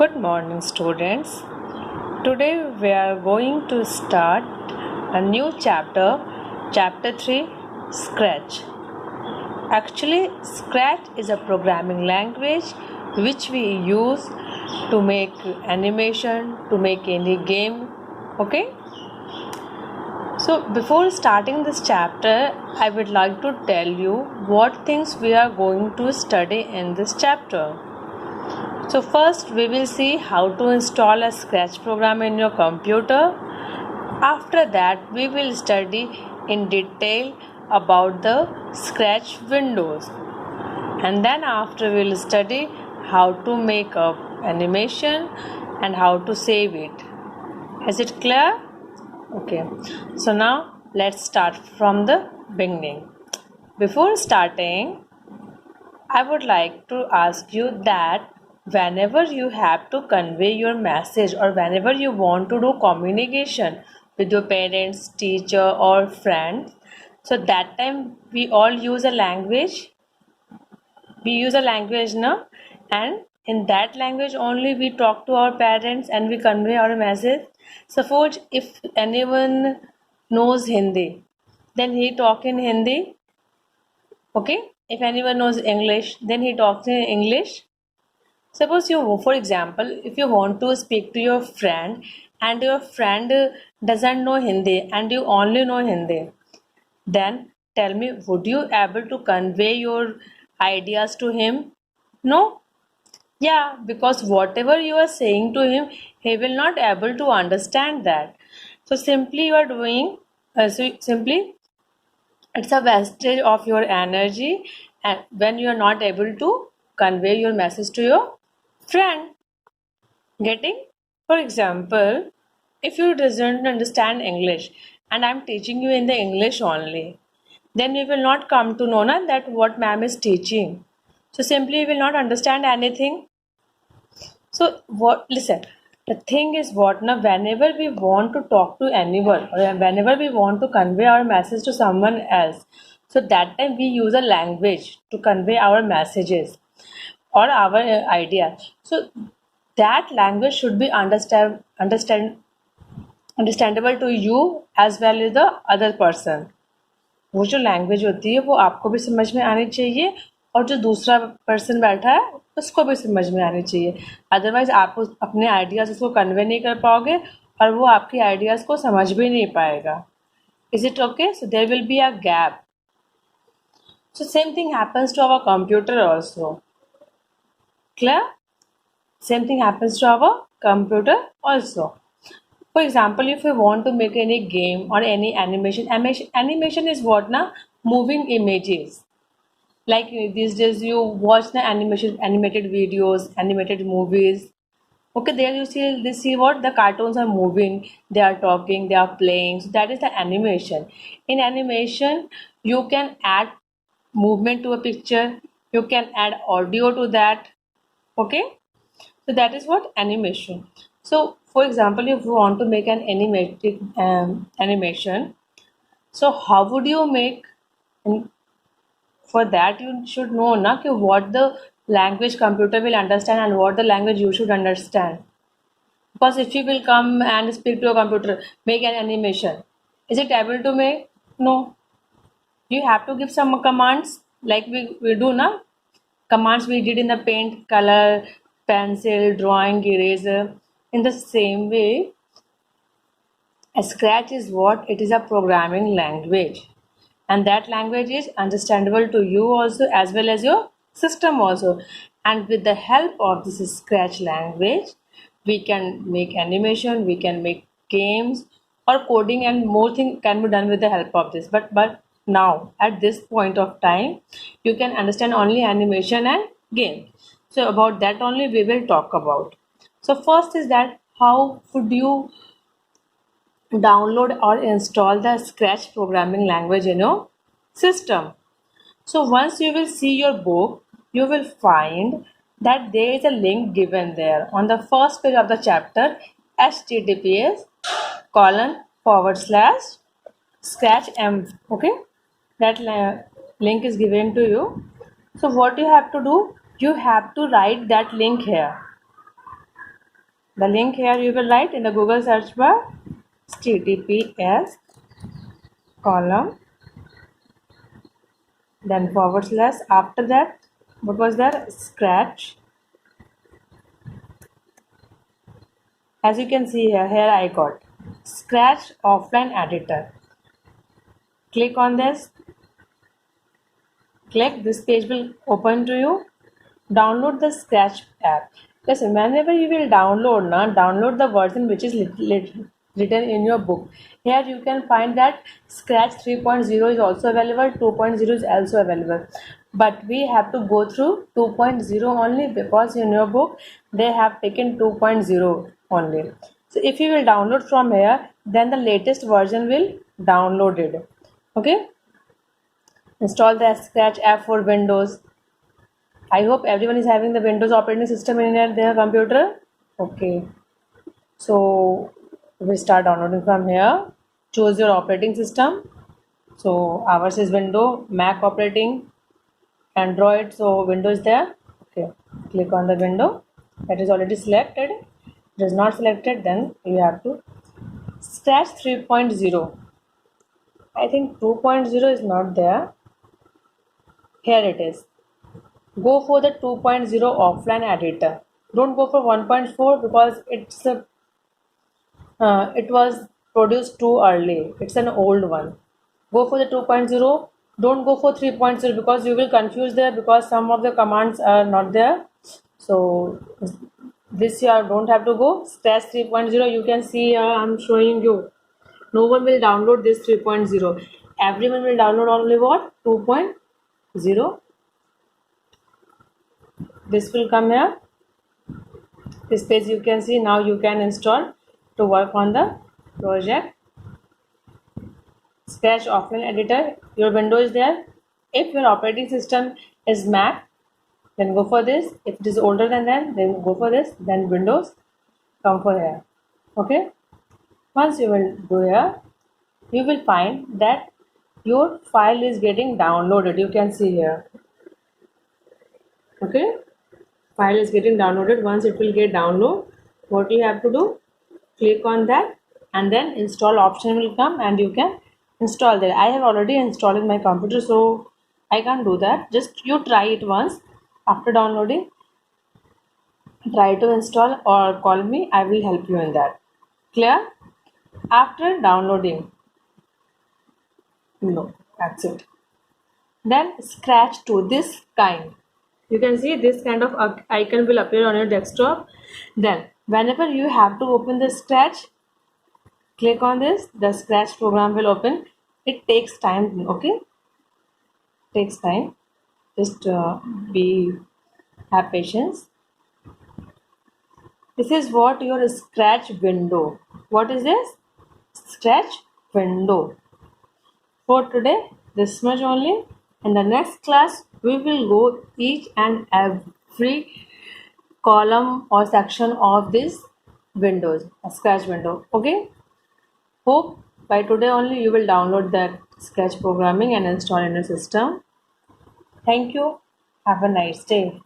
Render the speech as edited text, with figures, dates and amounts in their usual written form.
Good morning, students. Today we are going to start a new chapter, Chapter 3 Scratch. Actually, Scratch is a programming language which we use to make animation, to make any game. Okay? So, before starting this chapter, I would like to tell you what things we are going to study in this chapter. So first we will see how to install a Scratch program in your computer. After that we will study in detail about the Scratch windows. And then after we will study how to make a animation and how to save it. Is it clear? Okay. So now let's start from the beginning. Before starting, I would like to ask you that whenever you have to convey your message or whenever you want to do communication with your parents, teacher, or friends, so that time we all use a language. We use a language now, and in that language only we talk to our parents and we convey our message. Suppose if anyone knows Hindi, then he talk in Hindi. Okay, if anyone knows English, then he talks in English. Suppose you, for example, if you want to speak to your friend and your friend doesn't know Hindi and you only know Hindi, then tell me, would you able to convey your ideas to him? No? Yeah, because whatever you are saying to him, he will not able to understand that. So simply you are doing, simply it's a wastage of your energy and when you are not able to convey your message to your friend. Getting? For example, if you doesn't understand English and I'm teaching you in the English only, then you will not come to know na, that what ma'am is teaching. So simply you will not understand anything. So what listen, the thing is what now whenever we want to talk to anyone or whenever we want to convey our message to someone else, so that time we use a language to convey our messages or our idea. So that language should be understandable to you as well as the other person. वो जो language होती है वो आपको भी समझ में आनी चाहिए और जो दूसरा पर्सन बैठा है उसको भी समझ में आनी चाहिए. अदरवाइज आप अपने आइडियाज उसको कन्वे नहीं कर पाओगे और वो आपकी आइडियाज को समझ भी नहीं पाएगा. Is it okay? So there will be a gap. So same thing happens to our computer also. Clear? Same thing happens to our computer also. For example, if you want to make any game or any animation is what na? Moving images. Like these days you watch the animated videos, animated movies. Okay, there you see what the cartoons are moving, they are talking, they are playing. So that is the animation. In animation, you can add movement to a picture, you can add audio to that. Okay, so that is what animation. So for example, if you want to make an animation, so how would you make? And for that you should know na कि what the language computer will understand and what the language you should understand. Because if you will come and speak to a computer, make an animation, is it able to make? No. You have to give some commands like we do na. Commands we did in the paint, color, pencil, drawing, eraser. In the same way, a Scratch is what? It is a programming language. And that language is understandable to you also as well as your system also. And with the help of this Scratch language, we can make animation, we can make games or coding and more thing can be done with the help of this. But now at this point of time, you can understand only animation and game. So about that only we will talk about. So first is that how would you download or install the Scratch programming language in your system. So once you will see your book, you will find that there is a link given there on the first page of the chapter, https colon forward slash scratch m. Okay, that link is given to you. So what you have to do, you have to write that link here. The link here you will write in the Google search bar https column then forward slash, after that what was there, scratch. As you can see here I got scratch offline editor. Click on this. Click, this page will open to you. Download the Scratch app. Listen, whenever you will download the version which is written in your book. Here you can find that Scratch 3.0 is also available, 2.0 is also available. But we have to go through 2.0 only because in your book they have taken 2.0 only. So if you will download from here, then the latest version will download it. Okay. Install the Scratch app for Windows. I hope everyone is having the Windows operating system in their computer. Okay. So we start downloading from here. Choose your operating system. So ours is Windows, Mac operating, Android. So Windows is there. Okay. Click on the window. That is already selected. It is not selected. Then you have to Scratch 3.0. I think 2.0 is not there. Here it is. Go for the 2.0 offline editor. Don't go for 1.4 because it was produced too early. It's an old one. Go for the 2.0. Don't go for 3.0 because you will confuse there because some of the commands are not there. So this year don't have to go. Scratch 3.0. You can see I'm showing you. No one will download this 3.0. Everyone will download only what? 2.0. This will come here. This page you can see. Now you can install to work on the project. Scratch offline editor. Your window is there. If your operating system is Mac, then go for this. If it is older than that, then go for this. Then Windows, come for here. Okay. Once you will go here, you will find that your file is getting downloaded. You can see here. Okay. File is getting downloaded. Once it will get download, what you have to do, click on that and then install option will come and you can install that. I have already installed in my computer, so I can't do that. Just you try it once. After downloading, try to install or call me. I will help you in that. Clear? After downloading, no, that's it. Then scratch to this kind. You can see this kind of icon will appear on your desktop. Then whenever you have to open the Scratch, click on this. The Scratch program will open. It takes time. Okay, takes time. Just be have patience. This is what your Scratch window. What is this? Scratch window. For today, this much only. In the next class, we will go each and every column or section of this windows, a Scratch window. Okay. Hope by today only you will download that Scratch programming and install in your system. Thank you. Have a nice day.